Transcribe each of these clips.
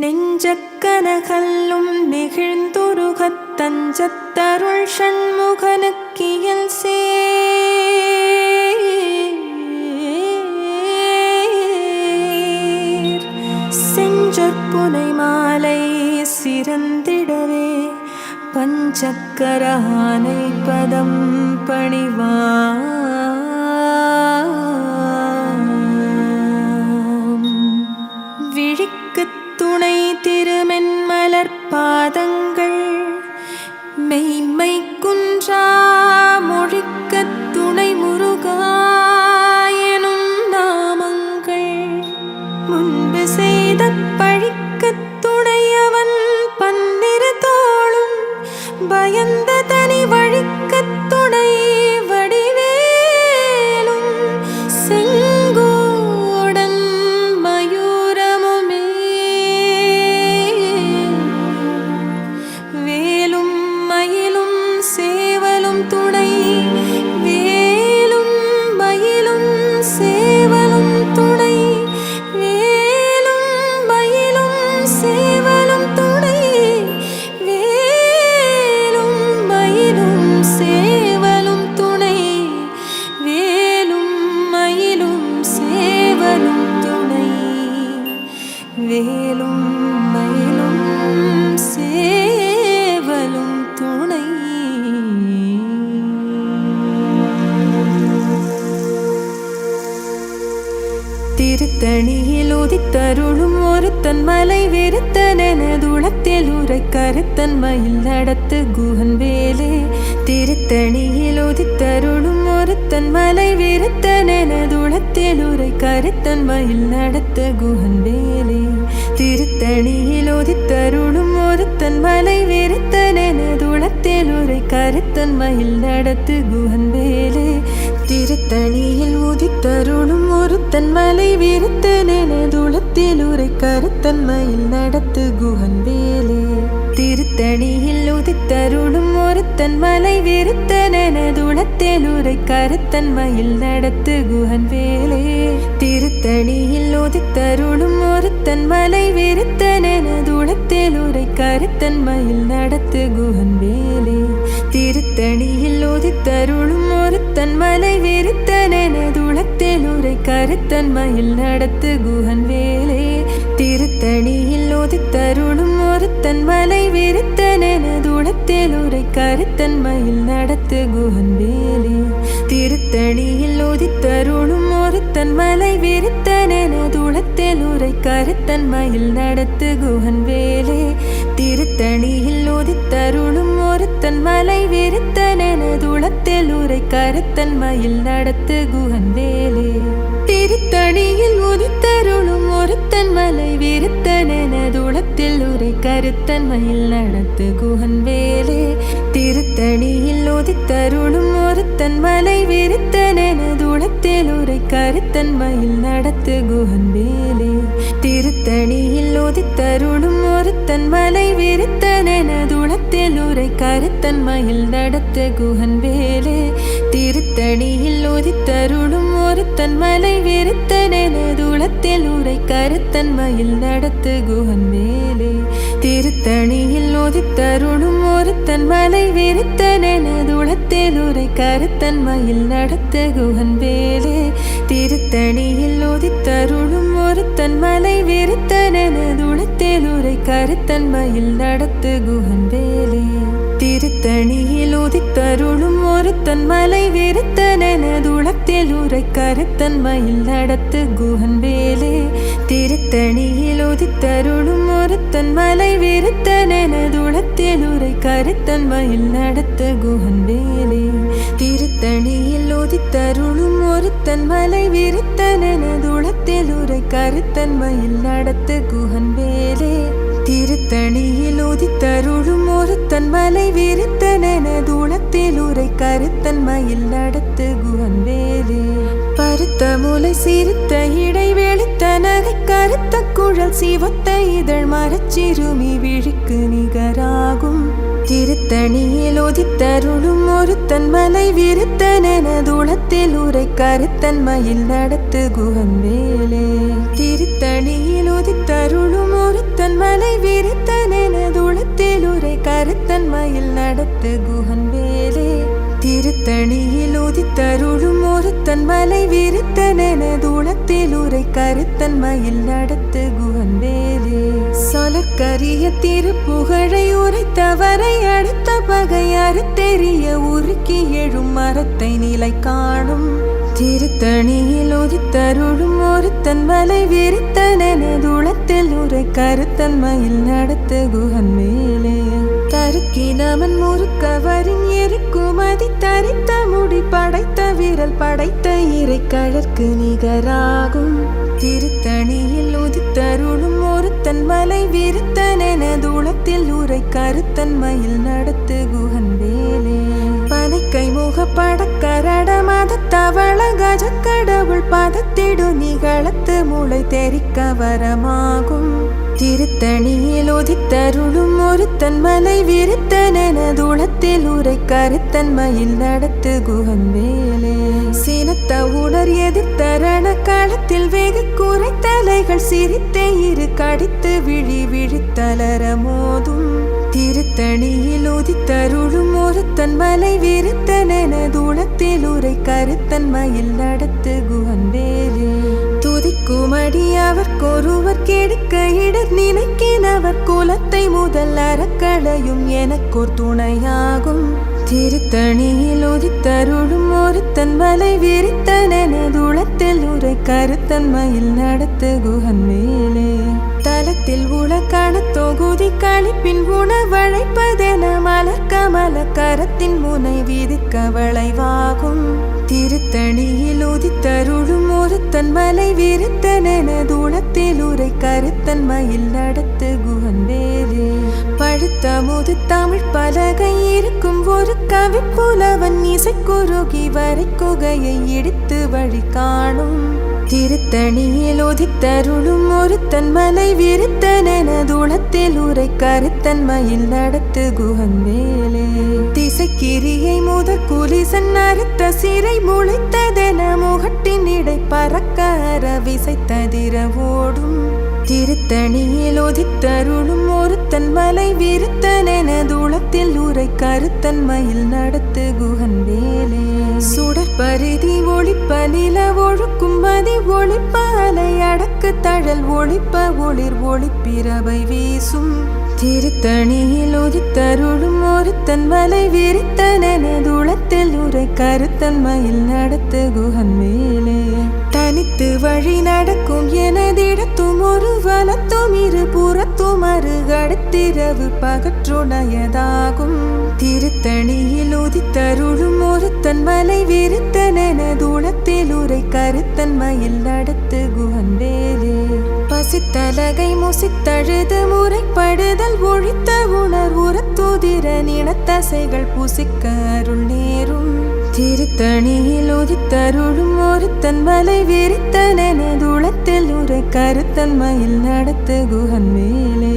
நெஞ்சக்கனகல்லும் நெகிழ்ந்துருகத் தஞ்சத்தருள் ஷண்முகனுக்கியல் சேர் செஞ்சொற்புனை மாலை சிறந்திடவே பஞ்சக்கரானை பதம் பணிவாம் விழிக்குத் துணை திருமென்மலர் பாதங்கள் மெய்மை குன்றா மொழிக்கத் துணை முருகாயனும் நாமங்கள் முன்பு செய்த பழிக்கத் துணையவன் பன்னிரு தோளும் பயந்த தனி வழிக்கத் துணை வடிவேலும் செங்கோடன் மயூரமுமே வேலும் மயிலும் சேவலும் துணை வேலும் மயிலும் சேவலும் துணை வேலும் மயிலும் சேவலும் துணை வேலும் மயிலும் சேவலும் துணை வேலும் மயிலும் சேவலும் துணை வேலும் மயிலும் சேவலும் துணை. திருத்தணியில் உதித்தருளும் ஒருத்தன் மலை வெறுத்தனதுளத்தில் உரை கருத்தன் மயில் நடத்து குஹன் வேலே. திருத்தணியில் உதித்தருளும் ஒருத்தன் மலை வெறுத்தனதுளத்தில் உரை கருத்தன் மயில் நடத்து குஹன் வேலே. திருத்தணியில் உதித்தருளும் ஒருத்தன் மலை வெறுத்தனதுளத்தில் உரை கருத்தன் மயில் நடத்து குஹன் வேலே. திருத்தணியில் உதித்தருளும் ஒருத்தன் மலை வெறுத்தனதுளத்தில் உரை கருத்தன் மயில் நடத்து குஹன் வேலே. திருத்தணியில் உதித்தருளும் ஒருத்தன் மலை வெறுத்தனதுளத்தில் உரை கருத்தன் மயில் நடத்து குஹன் வேலே. திருத்தணியில் உதித்தருளும் ஒருத்தன் மலை வெறுத்தனதுளத்தில் உரை கருத்தன் மயில் நடத்து குஹன் வேலே. திருத்தணியில் உதித்தருளும் ஒருத்தன் மலை வெறுத்தனதுளத்தில் உரை கருத்தன் மயில் நடத்து குஹன் வேலே. திருத்தணியில் உதித்தருளும் ஒருத்தன் மலை வெறுத்தனதுளத்தில் உரை கருத்தன் மயில் நடத்து குஹன் வேலே. திருத்தணியில் உதித்தருளும் ஒருத்தன் மலை வெறுத்தனதுளத்தில் உரை கருத்தன் மயில் நடத்து குஹன் வேலே. திருத்தணியில் உதித்தருளும் ஒருத்தன் மலை வெறுத்தனதுளத்தில் உரை கருத்தன் மயில் நடத்து குஹன் வேலே. திருத்தணியில் உதித்தருளும் ஒருத்தன் மலை வெறுத்தனதுளத்தில் உரை கருத்தன் மயில் நடத்து குஹன் வேலே. திருத்தணியில் உதித்தருளும் ஒருத்தன் மலை வெறுத்தனதுளத்தில் உரை கருத்தன் மயில் நடத்து குஹன் வேலே. திருத்தணியில் உதித்தருளும் ஒருத்தன் மலை வெறுத்தனதுளத்தில் உரை கருத்தன் மயில் நடத்து குஹன் வேலே. திருத்தணியில் உதித்தருளும் ஒருத்தன் மலை வெறுத்தனதுளத்தில் உரை கருத்தன் மயில் நடத்து குஹன் வேலே. திருத்தணியில் உதித்தருளும் ஒருத்தன் மலை வெறுத்தனதுளத்தில் உரை கருத்தன் மயில் நடத்து குஹன் வேலே. திருத்தணியில் உதித்தருளும் ஒருத்தன் மலை வெறுத்தனதுளத்தில் உரை கருத்தன் மயில் நடத்து குஹன் வேலே. திருத்தணியில் உதித்தருளும் ஒருத்தன் மலை வெறுத்தனதுளத்தில் உரை கருத்தன் மயில் நடத்து குஹன் வேலே. திருத்தணியில் உதித்தருளும் ஒருத்தன் மலை வெறுத்தனதுளத்தில் உரை கருத்தன் மயில் நடத்து குஹன் வேலே. திருத்தணியில் உதித்தருளும் ஒருத்தன் மலை வெறுத்தனதுளத்தில் உரை கருத்தன் மயில் நடத்து குஹன் வேலே. திருத்தணியில் உதித்தருளும் ஒருத்தன் மலை வெறுத்தனதுளத்தில் உரை கருத்தன் மயில் நடத்து குஹன் வேலே. பருத்த முலை சிறுத்த இடை வெளுத்த நகை கருத்த குழல் சிவத்த இதழ் மரச்சிறுமி விழிக்கு நிகராகும். திருத்தணியில் உதித்தருளும் ஒருத்தன் மலை விருத்தனதுளத்தில் உரை கருத்தன் மயில் நடத்து குஹன் வேலே. திருத்தணியில் உதித்தருளும் ஒருத்தன் ஒருத்தன் மலை விரித்தனெனதுளத்தில் உரை கருத்தன் மயில் நடத்து குஹன் வேலே திருத்தணியில் உதித்தருளும் ஒருத்தன் மலை விரித்தனெனதுளத்தில் உரை கருத்தன் மயில் நடத்து குஹன் வேலே சொலற்கரிய திருப்புகழை உரைத்தவரை அடுத்த பகை அறுத்தெறிய உருக்கி எழும் மரத்தை நிலை காணும் திருத்தணியில் உதித்தருளும் ஒருத்தன் மலை விரித்தனெனதுளத்தில் உரை கருத்தன் மயில் நடத்து குஹன் மேலே தருக்கினவன் முறுக்கவரின் எருக்குமதி தரித்த முடி படைத்த விரல் படைத்த இறை கழற்கு நிகராகும் திருத்தணியில் உதித்தருளும் ஒருத்தன் மலை விரித்தனெனதுளத்தில் உரை கருத்தன் மயில் நடத்து குஹன் வேலே பனைக்கை முகப்படக்கரட மத தவள கஜ கடவுள் பதத்திடு நிகழத்து முளை தெரிக்க வரமாகும் திருத்தணியில் உதித்தருளும் ஒருத்தன் மலை விரித்தனெனதுளத்தில் உரை கருத்தன் மயில் நடத்து குஹன் வேலே சினத்த உணர் எதிர்த்தரண களத்தில் வெகு குறை தலைகள் சிரித்தே இரு கடித்து விழி விழித்தலர மோதும் திருத்தணியில் உதித்தருளும் ஒருத்தன் மலை விரித்தனெனதுளத்தில் உரை கருத்தன் மயில் நடத்து குஹன் வேலே துதிக்குமடி அவர்க்கொருவர் கெடுக்க இடர் நினைக்கினவர் குலத்தை முதல் அறக்களையும் எனக்கோர் துணையாகும் திருத்தணியில் உதித்தருளும் ஒருத்தன் மலை விரித்தனெனதுளத்தில் உரை கருத்தன் மயில் நடத்து குஹன் மேலே தலத்தில் உலக்கான தொகுதி கழிப்பின் உணவழைப்பதென மலர் கமல கரத்தின் முனை விதிக்க வளைவாகும் திருத்தணியில் உதித்தருளும் ஒருத்தன் மலை விரித்தனெனதுளத்தில் உரை கருத்தன் மயில் நடத்து குஹன் வேலே பழுத்த முது தமிழ் பலகை இருக்கும் ஒரு கவிப்புலவன் இசைக்குருகி வரை குகையை இடித்து வழி காணும் திருத்தணியில் உதித்தருளும் ஒருத்தன் மலை விரித்தனெனதுளத்தில் உரை கருத்தன் மயில் நடத்து குஹன் வேலே திசைக்கிரியை முதற் குலிசன் அறுத்த சிறை முளைத்ததென முகட்டின் இடை பறக்க விசைத்ததிர ஓடும் திருத்தணியில் உதித்தருளும் ஒருத்தன் மலை விரித்தனெனதுளத்தில் உரை கருத்தன் மயில் நடத்து குஹன் வேலே சுடற்பரிதி ஒளிப்ப நில ஒழுக்கும் மதி ஒளிப்ப அலை அடக்கு தழல் ஒளிப்ப ஒளிர் ஒளிப்பிரவை வீசும் திருத்தணியில் உதித்தருளும் ஒருத்தன் மலை விரித்தனெனதுளத்தில் உரை கருத்தன் மயில் நடத்து குஹன் மேலே தனித்து வழி நடக்கும் எனதிடத்தும் ஒரு வலத்தும் இரு புறத்தும் அருகடுத்திரவு பகற்றுணையதாகும் திருத்தணியில் உதித்தருளும் ஒருத்தன் மலை விரித்தனெனதுளத்தில் உரை கருத்தன் மயில் நடத்து குஹன் வேலே பசித்தலகை முசித்தழுது முறைப்படுதல் ஒழித்த உணர் உரத்துதிர நினத்தசைகள் புசிக்க அருள் நேரும் திருத்தணியில் உதித்தருளும் ஒருத்தன் மலை விரித்தனெனதுளத்தில் உரை கருத்தன் மயில் நடத்து குஹன் மேலே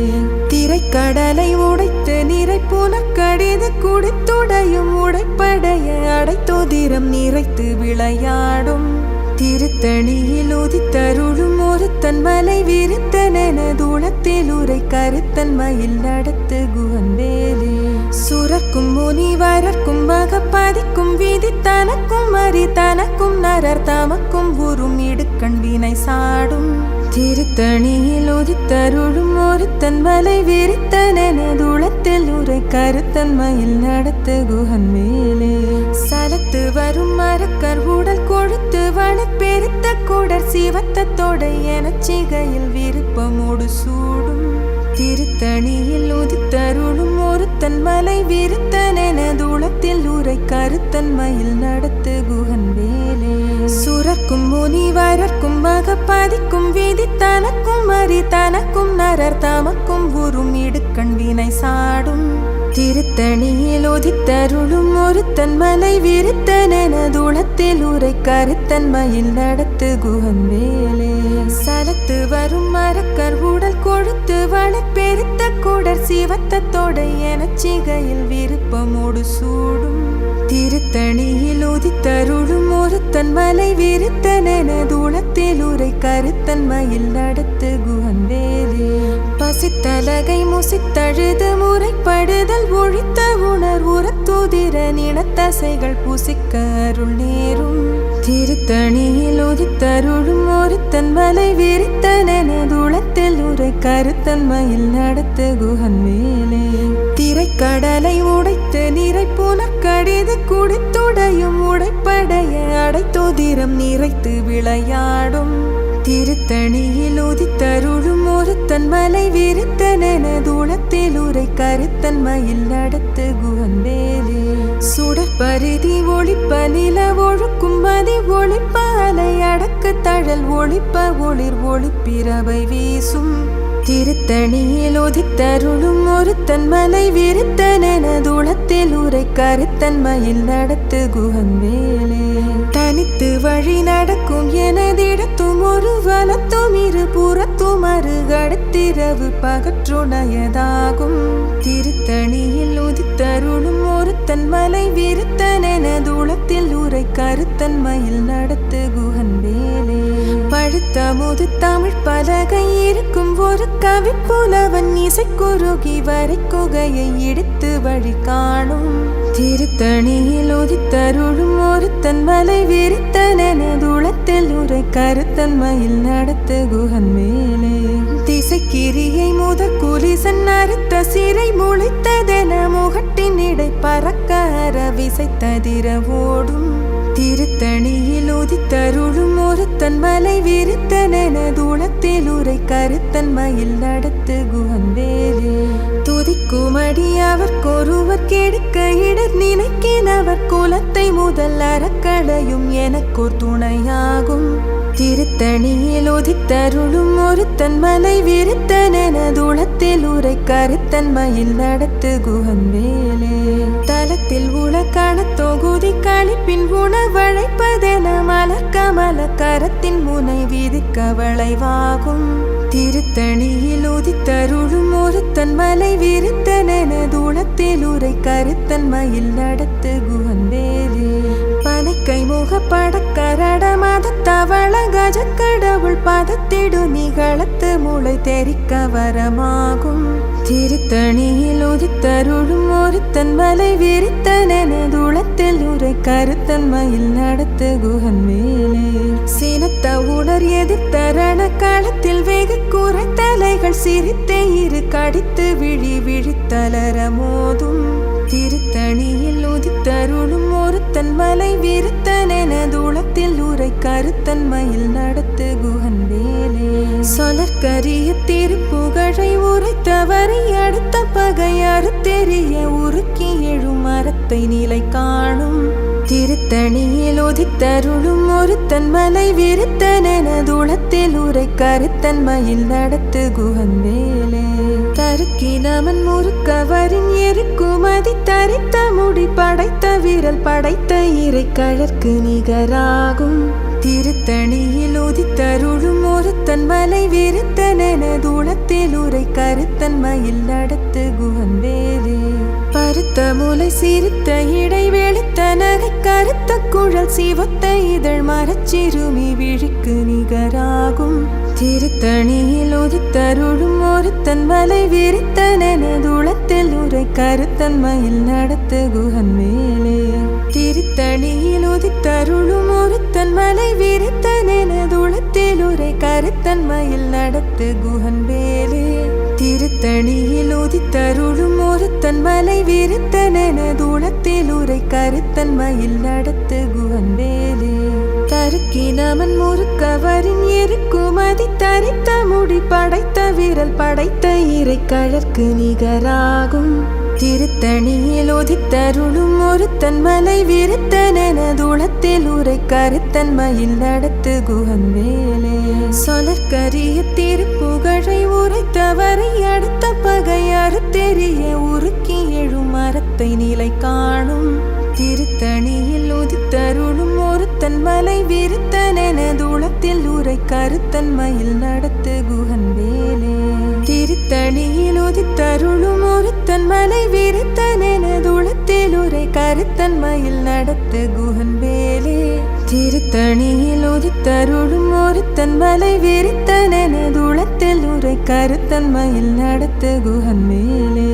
திரைக்கடலை உடைத்து நிறை புனக்கடிது குடித்துடையும் உடைப்படைய அடைத்தோதிரம் நிறைத்து விளையாடும் திருத்தணியில் உதித்தருளும் ஒருத்தன் மலை விரித்தனெனதுளத்தில் உரை கருத்தன் மயில் நடத்து குஹன் வேலே சுரக்கும் முனிவரர்க்கும் மகப்பதிக்கும் விதி தனக்கும் அறி தனக்கும் நரர் தமக்கும் உறும் இடுக்கண் வினை சாடும் திருத்தணியில் உதித்தருளும் ஒருத்தன் மலை விரித்தனெனதுளத்தில் உரை கருத்தன் மயில் நடத்து குஹன் மேலே சலத்து வரும் மரக்கர் உடல் கொழுத்து வளப்பெருத்த குடர் சிவத்த தொடை எனச் சிகையில் விருப்பமோடு சூடும் திருத்தணியில் உதித்தருளும் ஒருத்தன் மலை விரித்தனெனதுளத்தில் உரை கருத்தன் மயில் நடத்து குஹன் வேலே சுரக்கும் முனிவரர்க்கும் மகப்பதிக்கும் விதி தனக்கும் அறி தனக்கும் நரர் தமக்கும் உறும் இடுக்கண் வினை சாடும் திருத்தணியில் உதித்தருளும் ஒருத்தன் மலை விரித்தனெனதுளத்தில் உரை கருத்தன் மயில் நடத்து குஹன் வேலே சலத்து வரும் மரக்கர் உடல் கொழுத்து வளப்பெருத்த குடர் சிவத்த தொடை எனச் சிகையில் விருப்பமோடு சூடும் திருத்தணியில் உதித்தருளும் ஒருத்தன் மலை விரித்தனெனதுளத்தில் உரை கருத்தன் மயில் நடத்து குஹன் வேலே பசித்தலகை முசித்தழுது முறைப்படுதல் ஒழித்த உணர்வுறத்துதிர நினத்தசைகள் புசிக்க அருள் நேரும் திருத்தணியில் உதித்தருளும் ஒருத்தன் மலை விரித்தனதுளத்தில் உரை கருத்தன்மையில் நடத்து குகன் மேலே திரைக்கடலை உடைத்து நிறை புனற்கடிது குடித்துடையும் உடைப்படைய அடைத்தோதிரம் நிறைத்து விளையாடும் திருத்தணியில் உதித்தருளும் ஒருத்தன் மலை விரித்தனதுளத்தில் உரை கருத்தன்மையில் நடத்து குகன் மேலே சுடற்பரிதி ஒளிப்ப நில ஒழுக்கும் மதி ஒளிப்ப அலை அடக்கு தழல் ஒளிப்ப ஒளிர் ஒளிப்பிரவை வீசும் திருத்தணியில் உதித்தருளும் ஒருத்தன் மலை விரித்தனதுளத்தில் உரை கருத்தன்மையில் நடத்து குகன் வேலே தனித்து வழி நடக்கும் எனதிடத்தும் ஒரு வலத்தும் இரு புறத்தும் அருகடுத்திரவு பகற்றுணையதாகும் திருத்தணியில் உதித்தருளும் ஒருத்தன் மலை விரித்தனதுளத்தில் உரை கருத்தன்மையில் நடத்து குகன் வேலே பழுத்த முது தமிழ் பலகை இருக்கும் ஒரு கவி புலவன் இசைக்குருகி வரை குகையை இடித்து வழி காணும் திருத்தணியில் உதித்தருளும் ஒருத்தன் மலை விரித்தனதுளத்தில் உரை கருத்தன்மையில் நடத்து குகன் மேலே திசைக்கிரியை முதற் குலிசன் அறுத்த சிறை முளைத்ததென முகட்டின் இடை பறக்க விசைத்ததிர ஓடும் திருத்தணியில் உதித்தருளும் ஒருத்தன் மலை விரித்தனதுளத்தில் உரை கருத்தன்மையில் நடத்து குகன் வேலே துதிக்குமடி அவர்க்கொருவர் கெடுக்க இடர் நினைக்கினவர் குலத்தை முதல் அறக்களையும் எனக்கோர் துணையாகும் திருத்தணியில் உதித்தருளும் ஒருத்தன் மலை விரித்தனதுளத்தில் உரை கருத்தன்மையில் நடத்து குகன் வேலே தலத்தில் உலக்கான தொகுதி கழிப்பின் உணவழைப்பதென மலர் கமல கரத்தின் முனை விதிக்க வளைவாகும் திருத்தணியில் உதித்தருளும் ஒருத்தன் மலை விரித்தனதுளத்தில் உரை கருத்தன்மையில் நடத்து குகன் வேலே பனைக்கை முகப்படக்கரட மத தவள கஜக்கடவுள் பதத்திடு நிகழத்து முளை தெரிக்க வரமாகும் திருத்தணியில் உதித்தருளும் ஒருத்தன் மலை விரித்தனதுளத்தில் உரை கருத்தன்மையில் நடத்து குகன் மேலே சினத்த உணர் எதிர்த்தரண களத்தில் வெகு குறை தலைகள் சிரித்தே இரு கடித்து விழி விழித்தலர மோதும் திருத்தணியில் உதித்தருளும் ஒருத்தன் மலை விரித்தனதுளத்தில் உரை கருத்தன்மையில் நடத்து குகன் வேலே சொலற்கரிய திருப்புகழை உரைத்தவரை அடுத்த பகை அறுத்தெறிய உருக்கி எழும் மரத்தை நிலை காணும் திருத்தணியில் உதித்தருளும் ஒருத்தன் மலை விரித்தனதுளத்தில் உரை கருத்தன்மையில் நடத்து குகன் வேலே தருக்கினவன் முறுக்கவரின் எருக்குமதி தரித்த முடி படைத்த விரல் படைத்த இறை கழற்கு நிகராகும் திருத்தணியில் உதித்தருளும் ஒருத்தன் மலை விரித்தனதுளத்தில் உரை கருத்தன்மையில் நடத்து குகன் வேலே பருத்த முலை சிரித்த இடை வெளுத்த நகை கருத்த குழல் சிவத்த இதழ் மரச்சிறுமி விழிக்கு நிகராகும் திருத்தணியில் உதித்தருளும் ஒருத்தன் மலை விரித்தனதுளத்தில் உரை கருத்தன்மையில் நடத்து குகன் மேலே திருத்தணியில் உதித்தருளும் ஒருத்தன் மலை விரித்தனதுளத்தில் உரை கருத்தன்மையில் நடத்து குகன் வேலே திருத்தணியில் உதித்தருளும் ஒருத்தன் மலை விரித்தனதுளத்தில் உரை கருத்தன்மையில் நடத்து குகன் வேலே தருக்கினவன் முறுக்கவரின் எருக்குமதி தரித்த முடி படைத்த விரல் படைத்த இறை கழற்கு நிகராகும் திருத்தணியில் உதித்தருளும் ஒருத்தன் மலை விரித்தனதுளத்தில் உரை கருத்தன்மையில் நடத்து குகன் வேலே சொலற்கரிய திருப்புகழை உரைத்தவரை அடுத்த பகை அறுத்தெறிய உருக்கி எழும் மரத்தை நிலை காணும் திருத்தணியில் உதித்தருளும் ஒருத்தன் மலை விரித்தனதுளத்தில் உரை கருத்தன்மையில் நடத்து குகன் வேலே திருத்தணியில் உதித்தருளும் ஒருத்தன் மலை விரித்தனதுளத்தில் உரை கருத்தன்மையில் நடத்து குகன் வேலே திருத்தணியில் உதித்த உதித்தருளும் ஒருத்தன் மலை விரித்தனதுளத்தில் உரை கருத்தன்மையில் நடத்து குகன் மேலே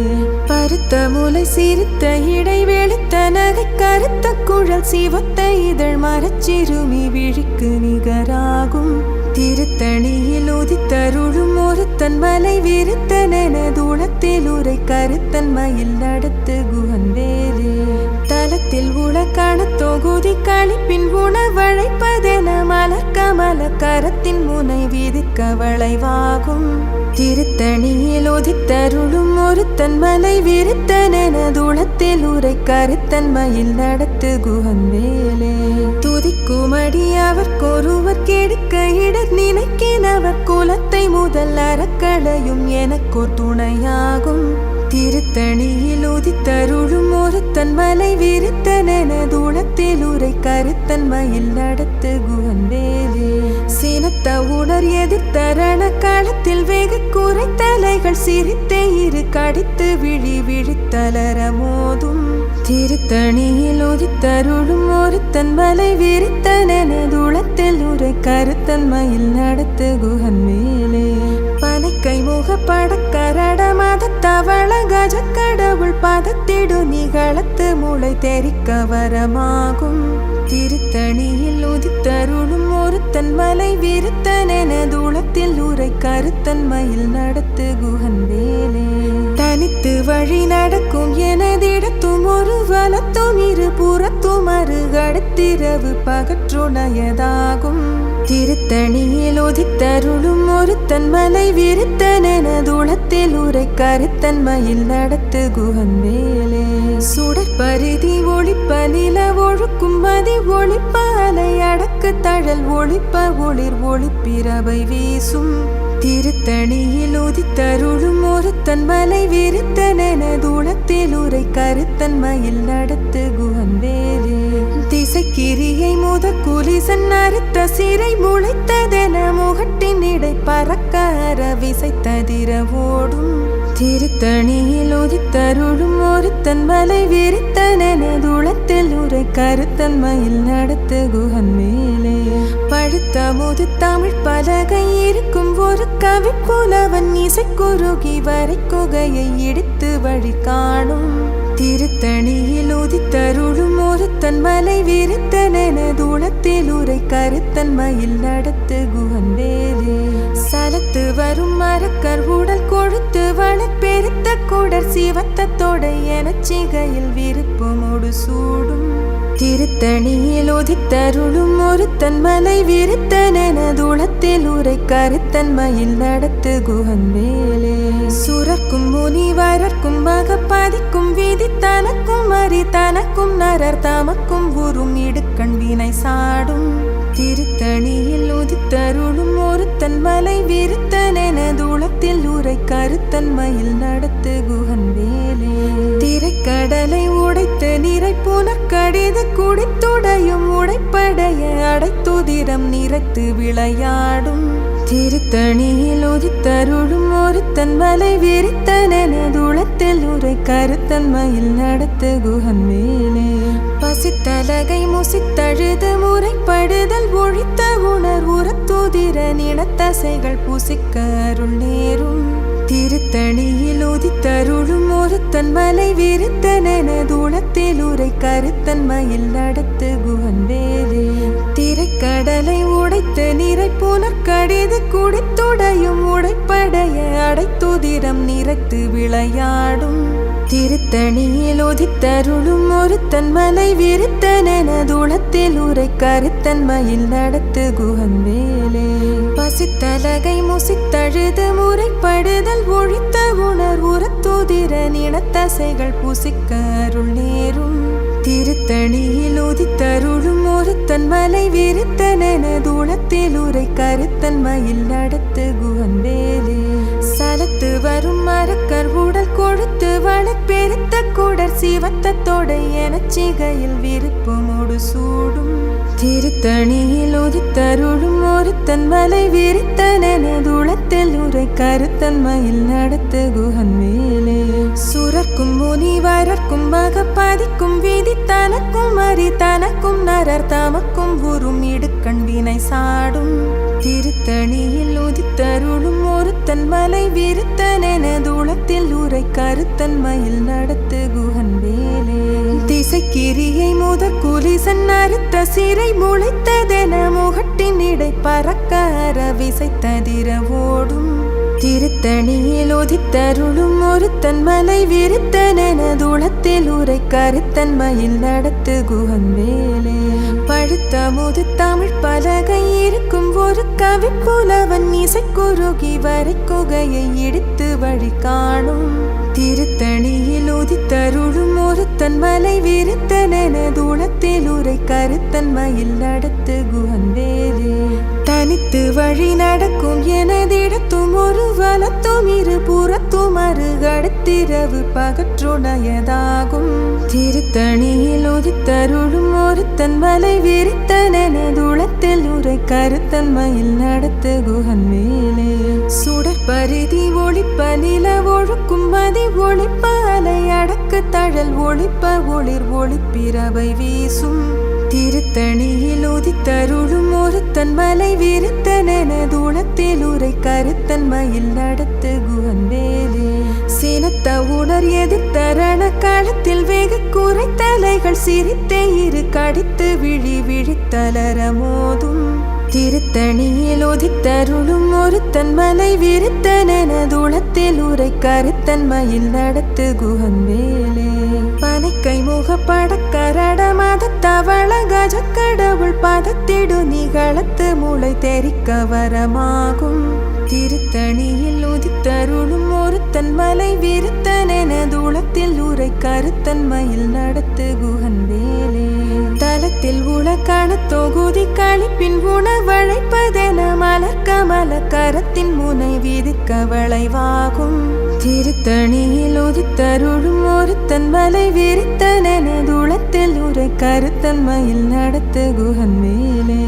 பருத்த முலை சிரித்த இடை வெளுத்த நகை கருத்த குழல் சிவத்த இதழ் மரச்சிறுமி விழிக்கு நிகராகும் திருத்தணியில் உதித்தருளும் ஒருத்தன் மலை விரித்தனதுளத்தில் உரை கருத்தன்மையில் நடத்து குகன் வேலே தலத்தில் உலக்கான தொகுதி களிப்பின் உணவழைப்பதென மலர் கமல கரத்தின் முனை விதிக்க வளைவாகும் திருத்தணியில் உதித்தருளும் ஒருத்தன் மலை விரித்தனதுளத்தில் உரை கருத்தன்மையில் நடத்து குகன் வேலே துதிக்குமடி அவர்க்கொருவர் கெடுக்க இடர் நினைக்கினவர் குலத்தை முதல் அறக்களையும் எனக்கோர் துணையாகும் திருத்தணியில் உதித்தருளும் ஒருத்தன் மலை விரித்தனதுளத்தில் உரை கருத்தன்மையில் நடத்து குகன் வேலே சினத்த உணர் எதிர்த்தரண களத்தில் வெகு குறைத்தலைகள் சிரித்தே இரு கடித்து விழி விழித்தலர மோதும் திருத்தணியில் உதித்தருளும் ஒருத்தன் மலை விரித்தனதுளத்தில் உரை கருத்தன்மையில் நடத்து குகன் மேலே பனைக்கை முகப்படக்கரட மதத்தவள கஜ கடவுள் பதத்திடு நிகழத்து முளை தெரிக்க வரமாகும் திருத்தணியில் உதித்தருளும் ஒருத்தன் மலை விரித்தனதுளத்தில் உரை கருத்தன்மையில் நடத்து குகன் வேலே தனித்து வழி நடக்கும் எனதிடத்தும் ஒரு வலத்தும் இரு புறத்தும் அருகடுத்திரவு பகற்றுணையதாகும் திருத்தணியில் உதித்தருளும் ஒருத்தன் மலை விரித்தனதுளத்தில் உரை கருத்தன்மையில் நடத்து குகன் வேலே சுடற்பரிதி ஒளிப்ப நில ஒழுக்கும் மதி ஒளிப்ப அலை அடக்கு தழல் ஒளிப்ப ஒளிர் ஒளிப்பிரவை வீசும் திருத்தணியில் உதித்தருளும் ஒருத்தன் மலை விரித்தனதுளத்தில் உரை கருத்தன்மையில் நடத்து குகன் வேலே திசைக்கிரியை முதற் குலிசன் அறுத்த சிறை முளைத்ததென முகட்டின் இடை பறக்க அற விசைத்ததிர ஓடும் திருத்தணியில் உதித்தருளும் ஒருத்தன் மலை விரித்தனதுளத்தில் உரை கருத்தன்மையில் நடத்து குகன் மேலே பழுத்த முது தமிழ் பலகை இருக்கும் ஒரு கவிப்புலவன் இசைக்குருகி வரை குகையை இடித்து வழி காணும் திருத்தணியில் உதித்தருளும் ஒருத்தன் மலை விரித்தனதுளத்தில் உரை கருத்தன்மையில் நடத்து குகன் வேலே சலத்து வரும் மரக்கர் உடல் கொழுத்து வளப்பெருத்த குடர் சிவத்த தொடை எனச் சிகையில் விருப்பமோடு சூடும் திருத்தணியில் உதித்தருளும் ஒருத்தன் மலை விரித்தனதுளத்தில் உரை கருத்தன்மையில் நடத்து குகன் வேலே சுரக்கும் முனிவரர்க்கும் மகப்பதிக்கும் விதி தனக்கும் அறி தனக்கும் நரர் தமக்கும் உறும் இடுக்கண் வினை சாடும் திருத்தணியில் உதித்தருளும் ஒருத்தன் மலை விரித்தனதுளத்தில் உரை கருத்தன்மையில் நடத்து குகன் வேலே திரைக்கடலை உடைத்து நிறை புனற்கடிது குடித்துடையும் உடைப்படைய அடைத்துதிரம் நிறைத்து விளையாடும் திருத்தணியில் உதித்தருளும் ஒருத்தன் மலை விரித்தனதுளத்தில் உரை கருத்தன்மையில் நடத்து குகன் மேலே பசித்தலகை முசித்தழுது முறைப்படுதல் ஒழித்த உணர் உரத்துதிர நினத்தசைகள் புசிக்க அருள் நேரும் திருத்தணியில் உதித்தருளும் ஒருத்தன் மலை விரித்தனதுளத்தில் உரை கருத்தன்மையில் நடத்து குகன் வேலே திரைக்கடலை உடைத்து நிறை புனற்கடிது குடித்துடையும் உடைப்படைய அடைத்துதிரம் நிறைத்து விளையாடும் திருத்தணியில் உதித்தருளும் ஒருத்தன் மலை விரித்தனதுளத்தில் உரை கருத்தன்மையில் நடத்து குகன் வேலே பசித்தலகை முசித்தழுது முறைப்படுதல் ஒழித்த உணர் உரத்துதிர நினத்தசைகள் புசிக்க அருள் நேரும் திருத்தணியில் உதித்தருளும் ஒருத்தன் மலை விரித்தனதுளத்தில் உரை கருத்தன்மையில் நடத்து குகன் வேலே சலத்து வரும் மரக்கர் உடல் கொழுத்து வளப்பெருத்த குடர் சிவத்த தொடை எனச் சிகையில் விருப்பமோடு சூடும் திருத்தணியில் உதித்தருளும் ஒருத்தன் மலை விரித்தனதுளத்தில் உரை உரை கருத்தன்மையில் நடத்து குஹன் மேலே சுரர்க்கும் முனிவரர்க்கும் மகப்பதிக்கும் வீதி தனக்கும் அறி தனக்கும் நரர் தமக்கும் உறும் இடுக்கண் வினை சாடும் திருத்தணியில் உதித்தருளும் ஒருத்தன் மலை விருத்தனெனதுளத்தில் உரை கருத்தன்மையில் நடத்து குஹன் வேலே திசைக்கிரியை முதற் குலிசன் அறுத்த சிறை முளைத்ததென முகட்டின் இடை பறக்க விசைத்ததிர ஓடும் திருத்தணியில் உதித்தருளும் ஒருத்தன் மலை விருத்தனெனதுளத்தில் உரை கருத்தன்மையில் நடத்து குஹன் வேலே பழுத்த முது தமிழ் பலகை இருக்கும் ஒரு கவிப்புலவன் இசைக்குருகி வரை குகையை இடித்து வழி காணும் திருத்தணியில் உதித்தருளும் ஒருத்தன் மலை விருத்தனெனதுளத்தில் உரை கருத்தன்மையில் நடத்து குஹன் வேலே தனித்து வழி நடக்கும் எனதிடத்தும் ஒரு வலத்தும் இரு புறத்தும் அருகடுத்திரவு பகற்றுணையதாகும் திருத்தணியில் உதித்தருளும் ஒருத்தன் மலை விரித்தனெனதுளத்தில் உரை கருத்தன்மையில் நடத்து குஹன் மேலே சுடற்பரிதி ஒளிப்ப நில ஒழுக்கும் மதி ஒளிப்ப அலை அடக்கு தழல் ஒளிப்ப ஒளிர் ஒளிப்பிரவை வீசும் திருத்தணியில் உதித்தருளும் ஒருத்தன் மலை விருத்தனெனதுளத்தில் உரை கருத்தன்மையில் நடத்து குஹன் வேலே சினத்த உணர் எதிர்த்தரண களத்தில் வெகு குறைத்தலைகள் சிரித்தே இரு கடித்து விழி விழித்தலர மோதும் திருத்தணியில் உதித்தருளும் ஒருத்தன் மலை விருத்தனெனதுளத்தில் உரை கருத்தன்மையில் நடத்து குஹன் வேலே பனைக்கை முகப்படக்கரட மத தவள கஜக்கடவுள் பதத்திடு நிகழத்து முளை தெரிக்க வரமாகும் திருத்தணியில் உதித்தருளும் ஒருத்தன் மலை விருத்தனெனதுளத்தில் உரை கருத்தன்மையில் நடத்து குஹன் வேலே தலத்தில் உலக்கான தொகுதி கழிப்பின் உணவழைப்பதென மலர்கமல கரத்தின் முனை விதிக்க வளைவாகும் திருத்தணியில் உதித்தருளும் ஒருத்தன் மலை விருத்தனெனதுளத்தில் உரை கருத்தன்மையில் நடத்து குஹன் மேலே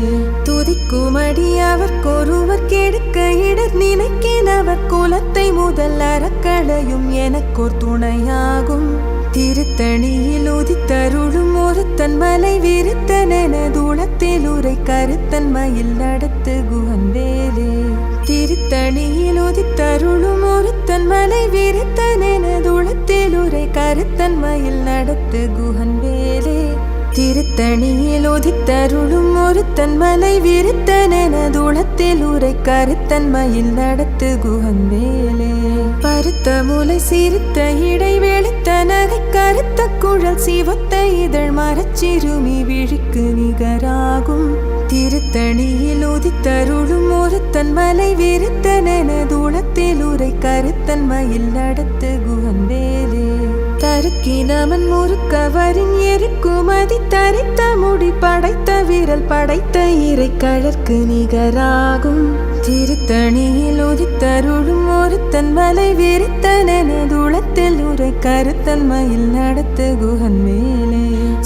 துதிக்குமடி அவர்க்கொருவர் கெடுக்க இடர் நினைக்கினவர் குலத்தை முதல் அறக்களையும் எனக்கோர் துணையாகும் திருத்தணியில் உதித்தருளும் ஒருத்தன் மலை விருத்தனெனதுளத்தில் உரை கருத்தன்மையில் நடத்து குஹன் வேலே திருத்தணியில் உதித்தருளும் ஒருத்தன் மலை விருத்தனெனதுளத்தில் உரை கருத்தன்மையில் நடத்து குஹன் வேலே திருத்தணியில் உதித்தருளும் ஒருத்தன் மலை விருத்தனெனதுளத்தில் உரை கருத்தன்மையில் நடத்து குஹன் வேலே பருத்த முலை சிரித்த இடை வெளுத்த நகை கருத்த குழல் சிவத்த இதழ் மரச்சிறுமி விழிக்கு நிகராகும் திருத்தணியில் உதித்தருளும் ஒருத்தன் மலை விருத்தனெனதுளத்தில் உரை கருத்தன்மையில் நடத்து குஹன் வேலே தருக்கினமன் முறுக்கவரின் எருக்குமதி தரித்த முடி படைத்த விரல் படைத்த இறை கழற்கு நிகராகும் திருத்தணியில் உதித்தருளும் ஒருத்தன் மலை விருத்தனெனதுளத்தில் உரை கருத்தன்மையில் நடத்து குஹன் மேலே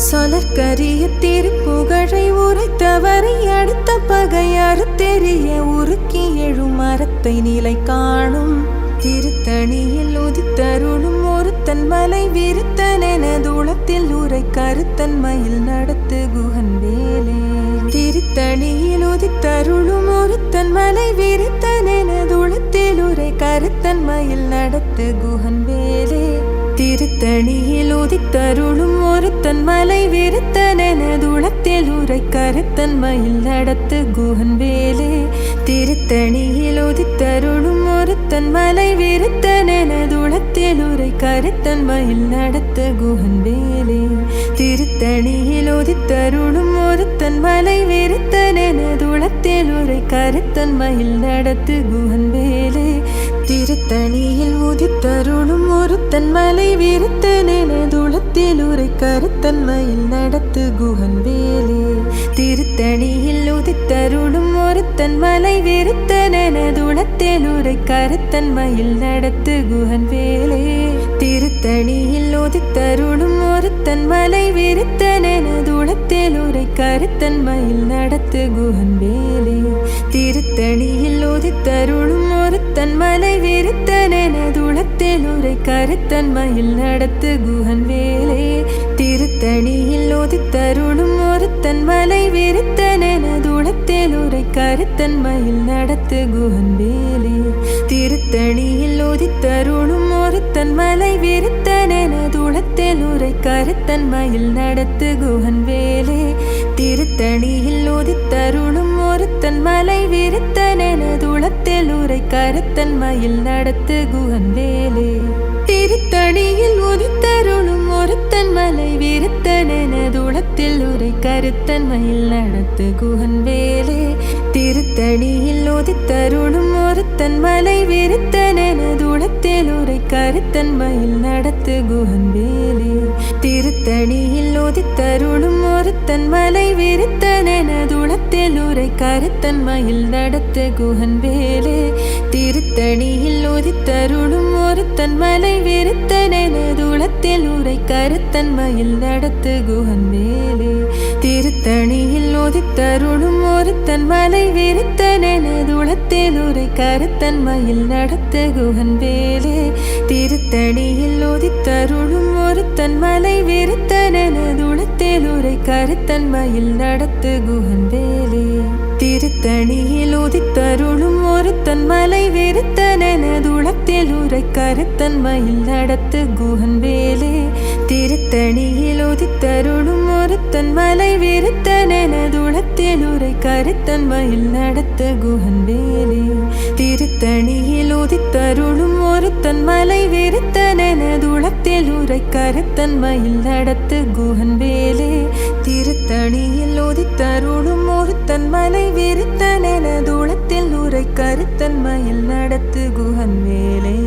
சொலற்கரிய திருப்புகழை உரைத்தவரை அடுத்த பகை அறுத்தெறிய உருக்கி எழும் மரத்தை நிலை காணும் திருத்தணியில் உதித்தருளும் ஒருத்தன் மலை விருத்தனெனதுளத்தில் உரை கருத்தன்மையில் நடத்து குஹன் வேலே திருத்தணியில் உதித்தருளும் ஒருத்தன் மலை விருத்தனெனதுளத்தில் உரை கருத்தன்மையில் நடத்து குஹன் வேலே திருத்தணியில் உதித்தருளும் ஒருத்தன் மலை விருத்தனெனதுளத்தில் உரை கருத்தன்மையில் நடத்து குஹன் வேலே திருத்தணியில் உதித்தருளும் ஒருத்தன் மலை விருத்தனெனதுளத்தில் உரை கருத்தன்மையில் நடத்து குஹன் வேலே திருத்தணியில் உதித்தருளும் ஒருத்தன் மலை விருத்தனெனதுளத்தில் உரை கருத்தன்மையில் நடத்து குஹன் வேலே திருத்தணியில் உதித்தருளும் ஒருத்தன் மலை விருத்தனெனதுளத்தில் உரை கருத்தன்மையில் நடத்து குஹன் வேலே திருத்தணியில் உதித்தருளும் ஒருத்தன் மலை விருத்தனெனதுளத்தில் உரை கருத்தன்மையில் நடத்து குஹன் வேலே திருத்தணியில் உதித்தருளும் ஒருத்தன் மலை விருத்தனெனதுளத்தில் உரை கருத்தன்மையில் நடத்து குஹன் வேலே திருத்தணியில் உதித்தருளும் ஒருத்தன் மலை விரித்தனதுளத்தில் உரை கருத்தன்மையில் நடத்து குஹன் வேலே திருத்தணியில் ஒதித்தருளும் ஒருத்தன் மலை விரித்தனதுளத்தில் உரை கருத்தன்மையில் நடத்து குஹன் வேலே திருத்தணியில் ஒதித்தருளும் ஒருத்தன் மலை விரித்தனதுளத்தில் உரை கருத்தன்மையில் நடத்து குஹன் வேலே திருத்தணியில் ஒதித்தருளும் ஒருத்தன் மலை விரித்தனதுளத்தில் உரை கருத்தன்மையில் நடத்து குஹன் வேலே திருத்தணியில் ஒதித்தருளும் ஒருத்தன் மலை விரித்தனதுளத்தில் உரை கருத்தன்மையில் நடத்து குஹன் வேலே திருத்தணியில் ஒதித்தருளும் ஒருத்தன் மலை விரித்தனதுளத்தில் உரை கருத்தன்மையில் நடத்து குஹன் வேலே திருத்தணியில் ஒதித்தருளும் ஒருத்தன் மலை விரித்தனதுளத்தில் உரை கருத்தன்மையில் நடத்து குஹன் வேலே திருத்தணியில் ஒதித்தருளும் ஒருத்தன் மலை விரித்தனதுளத்தில் உரை கருத்தன்மையில் நடத்து குஹன் வேலே திருத்தணியில் ஒதித்தருளும் ஒருத்தன் மலை விரித்தனதுளத்தில் உரை கருத்தன்மையில் நடத்து குஹன் வேலே திருத்தணியில் ஒதித்தருளும் ஒருத்தன் மலை விரித்தனதுளத்தில் உரை கருத்தன்மையில் நடத்து குஹன் வேலே திருத்தணியில் ஒதித்தருளும் ஒருத்தன் மலை விரித்தனதுளத்தில் உரை கருத்தன்மையில் நடத்து குஹன் வேலே திருத்தணியில் ஒதித்தருளும் ஒருத்தன் மலை விரித்தனதுளத்தில் உரை கருத்தன்மையில் நடத்து குஹன் வேலே திருத்தணியில் ஒதித்தருளும் ஒருத்தன் மலை விரித்தனதுளத்தில் உரை கருத்தன்மையில் நடத்து குஹன் வேலே திருத்தணியில் ஒதித்தருளும் ஒருத்தன் மலை விரித்தனதுளத்தில் உரை கருத்தன்மையில் நடத்து குஹன் வேலே.